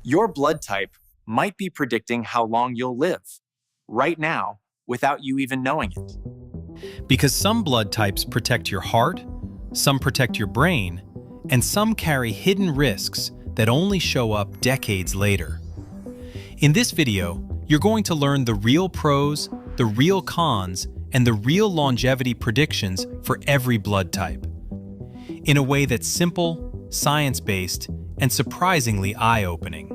Your blood type might be predicting how long you'll live right now without you even knowing it. Because some blood types protect your heart, some protect your brain, and some carry hidden risks that only show up decades later. In this video, you're going to learn the real pros, the real cons, and the real longevity predictions for every blood type, in a way that's simple, science-based, and surprisingly eye-opening.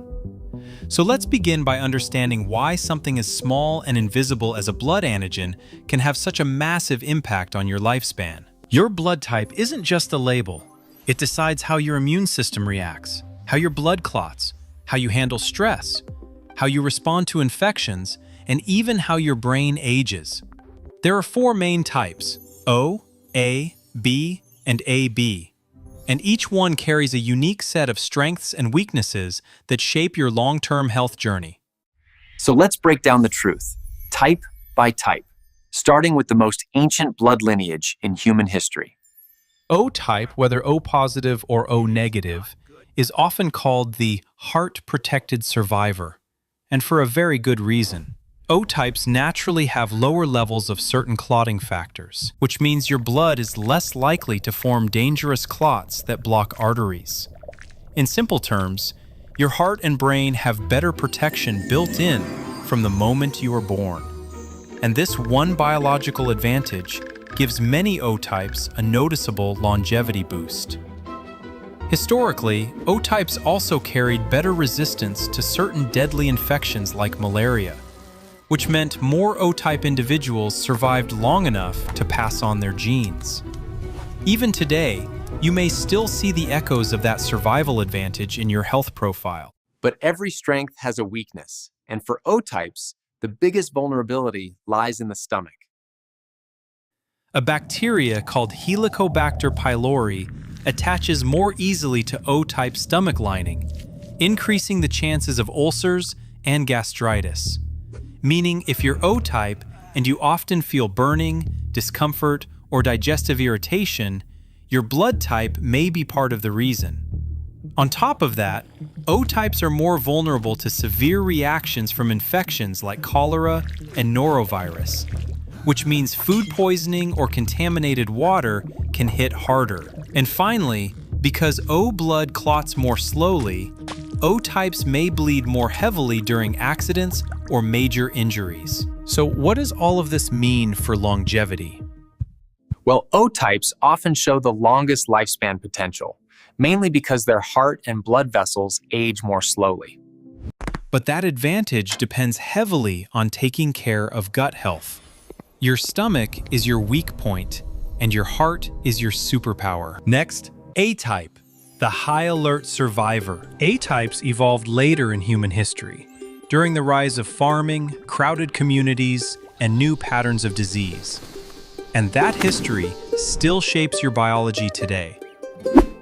So let's begin by understanding why something as small and invisible as a blood antigen can have such a massive impact on your lifespan. Your blood type isn't just a label. It decides how your immune system reacts, how your blood clots, how you handle stress, how you respond to infections, and even how your brain ages. There are 4 main types: O, A, B, and AB. And each one carries a unique set of strengths and weaknesses that shape your long-term health journey. So let's break down the truth, type by type, starting with the most ancient blood lineage in human history. O type, whether O positive or O negative, is often called the heart-protected survivor, and for a very good reason. O types naturally have lower levels of certain clotting factors, which means your blood is less likely to form dangerous clots that block arteries. In simple terms, your heart and brain have better protection built in from the moment you are born. And this one biological advantage gives many O types a noticeable longevity boost. Historically, O types also carried better resistance to certain deadly infections like malaria, which meant more O-type individuals survived long enough to pass on their genes. Even today, you may still see the echoes of that survival advantage in your health profile. But every strength has a weakness, and for O-types, the biggest vulnerability lies in the stomach. A bacteria called Helicobacter pylori attaches more easily to O-type stomach lining, increasing the chances of ulcers and gastritis. Meaning if you're O-type and you often feel burning, discomfort, or digestive irritation, your blood type may be part of the reason. On top of that, O-types are more vulnerable to severe reactions from infections like cholera and norovirus, which means food poisoning or contaminated water can hit harder. And finally, because O blood clots more slowly, O-types may bleed more heavily during accidents or major injuries. So what does all of this mean for longevity? Well, O-types often show the longest lifespan potential, mainly because their heart and blood vessels age more slowly. But that advantage depends heavily on taking care of gut health. Your stomach is your weak point, and your heart is your superpower. Next, A-type, the high-alert survivor. A-types evolved later in human history, during the rise of farming, crowded communities, and new patterns of disease. And that history still shapes your biology today.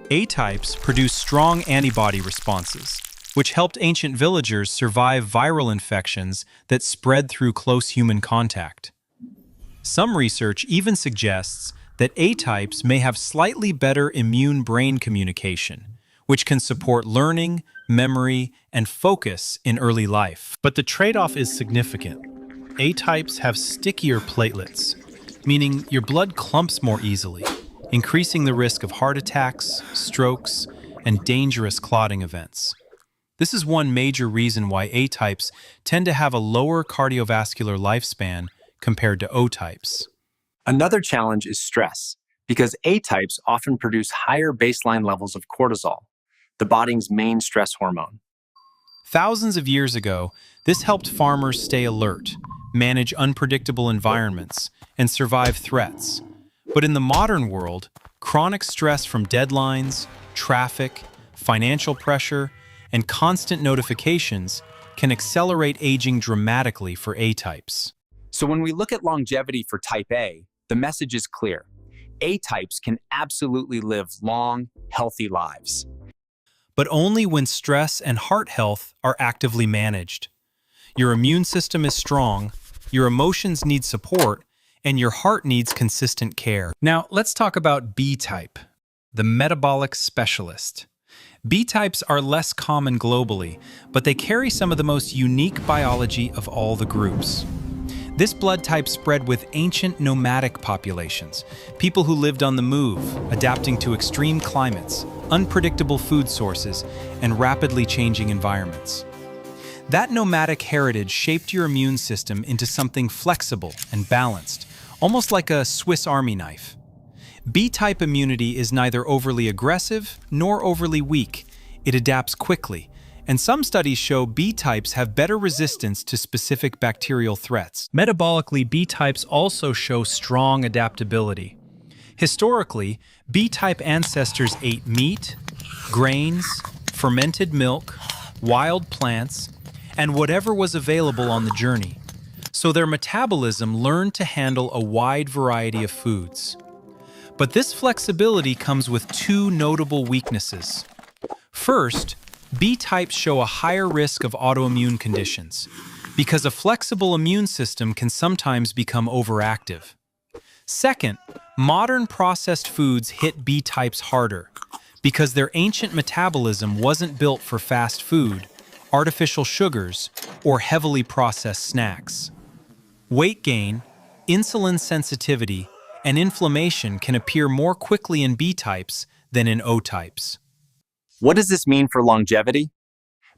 A-types produce strong antibody responses, which helped ancient villagers survive viral infections that spread through close human contact. Some research even suggests that A-types may have slightly better immune-brain communication, which can support learning, memory, and focus in early life. But the trade-off is significant. A-types have stickier platelets, meaning your blood clumps more easily, increasing the risk of heart attacks, strokes, and dangerous clotting events. This is one major reason why A-types tend to have a lower cardiovascular lifespan compared to O-types. Another challenge is stress, because A-types often produce higher baseline levels of cortisol, the body's main stress hormone. Thousands of years ago, this helped farmers stay alert, manage unpredictable environments, and survive threats. But in the modern world, chronic stress from deadlines, traffic, financial pressure, and constant notifications can accelerate aging dramatically for A-types. So when we look at longevity for type A, the message is clear. A-types can absolutely live long, healthy lives. But only when stress and heart health are actively managed. Your immune system is strong, your emotions need support, and your heart needs consistent care. Now, let's talk about B-type, the metabolic specialist. B types are less common globally, but they carry some of the most unique biology of all the groups. This blood type spread with ancient nomadic populations, people who lived on the move, adapting to extreme climates, unpredictable food sources, and rapidly changing environments. That nomadic heritage shaped your immune system into something flexible and balanced, almost like a Swiss Army knife. B-type immunity is neither overly aggressive nor overly weak. It adapts quickly, and some studies show B types have better resistance to specific bacterial threats. Metabolically, B types also show strong adaptability. Historically, B type ancestors ate meat, grains, fermented milk, wild plants, and whatever was available on the journey. So their metabolism learned to handle a wide variety of foods. But this flexibility comes with two notable weaknesses. First, B types show a higher risk of autoimmune conditions, because a flexible immune system can sometimes become overactive. Second, modern processed foods hit B types harder, because their ancient metabolism wasn't built for fast food, artificial sugars, or heavily processed snacks. Weight gain, insulin sensitivity, and inflammation can appear more quickly in B types than in O types. What does this mean for longevity?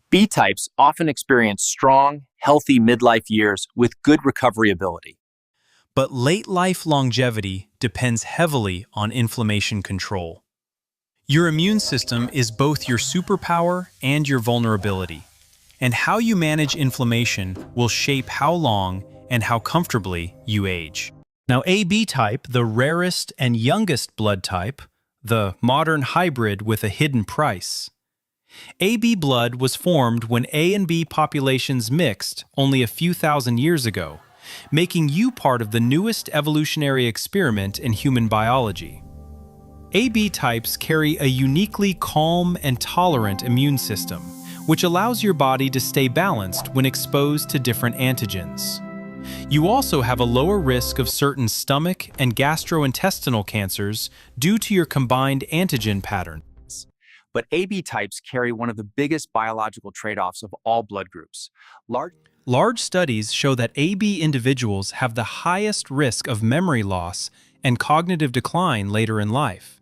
B types often experience strong, healthy midlife years with good recovery ability. But late life longevity depends heavily on inflammation control. Your immune system is both your superpower and your vulnerability, and how you manage inflammation will shape how long and how comfortably you age. Now, AB type, the rarest and youngest blood type, the modern hybrid with a hidden price. AB blood was formed when A and B populations mixed only a few thousand years ago, making you part of the newest evolutionary experiment in human biology. AB types carry a uniquely calm and tolerant immune system, which allows your body to stay balanced when exposed to different antigens. You also have a lower risk of certain stomach and gastrointestinal cancers due to your combined antigen pattern. But AB types carry one of the biggest biological trade-offs of all blood groups. Large studies show that AB individuals have the highest risk of memory loss and cognitive decline later in life.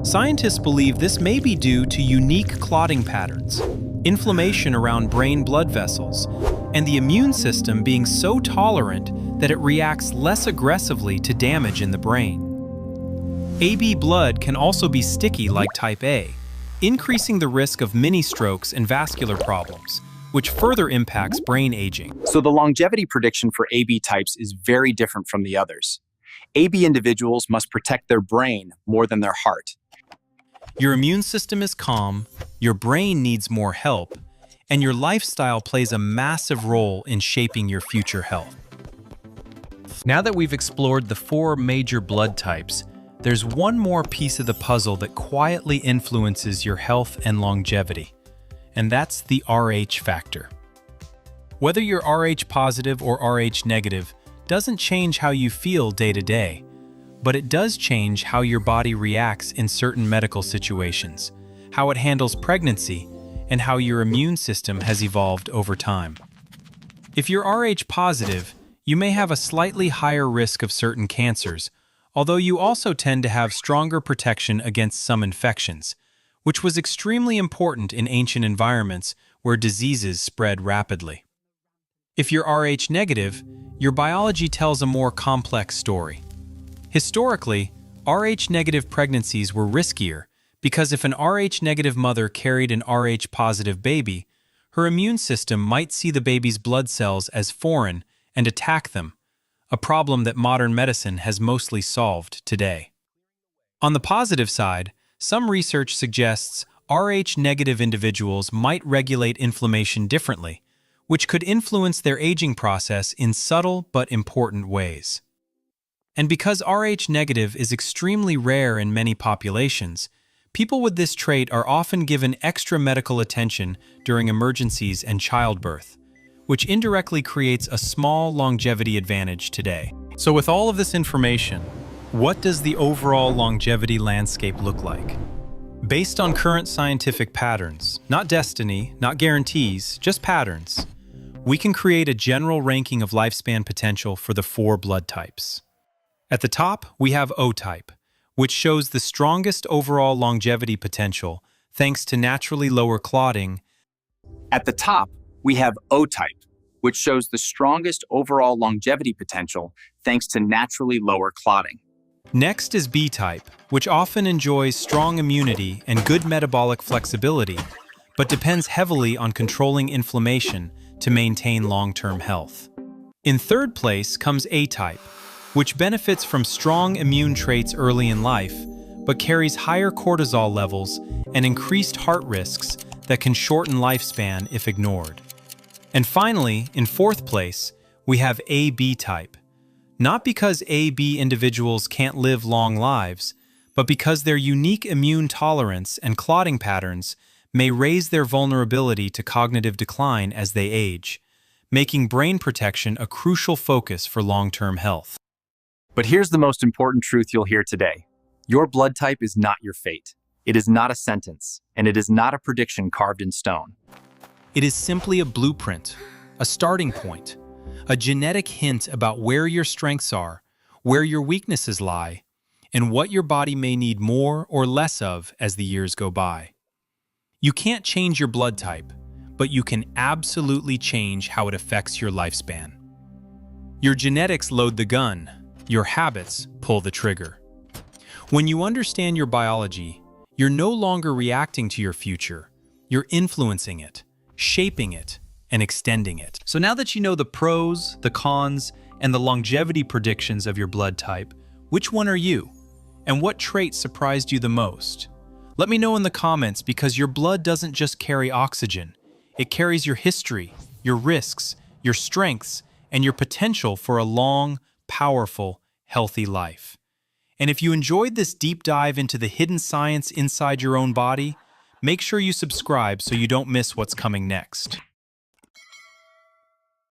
Scientists believe this may be due to unique clotting patterns, inflammation around brain blood vessels, and the immune system being so tolerant that it reacts less aggressively to damage in the brain. AB blood can also be sticky like type A, increasing the risk of mini-strokes and vascular problems, which further impacts brain aging. So the longevity prediction for AB types is very different from the others. AB individuals must protect their brain more than their heart. Your immune system is calm, your brain needs more help, and your lifestyle plays a massive role in shaping your future health. Now that we've explored the 4 major blood types, there's one more piece of the puzzle that quietly influences your health and longevity, and that's the Rh factor. Whether you're Rh positive or Rh negative doesn't change how you feel day to day, but it does change how your body reacts in certain medical situations, how it handles pregnancy, and how your immune system has evolved over time. If you're Rh positive, you may have a slightly higher risk of certain cancers, although you also tend to have stronger protection against some infections, which was extremely important in ancient environments where diseases spread rapidly. If you're Rh negative, your biology tells a more complex story. Historically, Rh negative pregnancies were riskier because if an Rh negative mother carried an Rh positive baby, her immune system might see the baby's blood cells as foreign and attack them, a problem that modern medicine has mostly solved today. On the positive side, some research suggests Rh negative individuals might regulate inflammation differently, which could influence their aging process in subtle but important ways. And because Rh negative is extremely rare in many populations, people with this trait are often given extra medical attention during emergencies and childbirth, which indirectly creates a small longevity advantage today. So with all of this information, what does the overall longevity landscape look like? Based on current scientific patterns, not destiny, not guarantees, just patterns, we can create a general ranking of lifespan potential for the 4 blood types. At the top, we have O type, which shows the strongest overall longevity potential thanks to naturally lower clotting. At the top, we have O type, which shows the strongest overall longevity potential thanks to naturally lower clotting. Next is B type, which often enjoys strong immunity and good metabolic flexibility, but depends heavily on controlling inflammation to maintain long-term health. In third place comes A type, which benefits from strong immune traits early in life, but carries higher cortisol levels and increased heart risks that can shorten lifespan if ignored. And finally, in fourth place, we have AB type. Not because AB individuals can't live long lives, but because their unique immune tolerance and clotting patterns may raise their vulnerability to cognitive decline as they age, making brain protection a crucial focus for long-term health. But here's the most important truth you'll hear today. Your blood type is not your fate. It is not a sentence, and it is not a prediction carved in stone. It is simply a blueprint, a starting point, a genetic hint about where your strengths are, where your weaknesses lie, and what your body may need more or less of as the years go by. You can't change your blood type, but you can absolutely change how it affects your lifespan. Your genetics load the gun, your habits pull the trigger. When you understand your biology, you're no longer reacting to your future, you're influencing it, shaping it, and extending it. So now that you know the pros, the cons, and the longevity predictions of your blood type, which one are you? And what trait surprised you the most? Let me know in the comments, because your blood doesn't just carry oxygen. It carries your history, your risks, your strengths, and your potential for a long, powerful, healthy life. And if you enjoyed this deep dive into the hidden science inside your own body, make sure you subscribe so you don't miss what's coming next.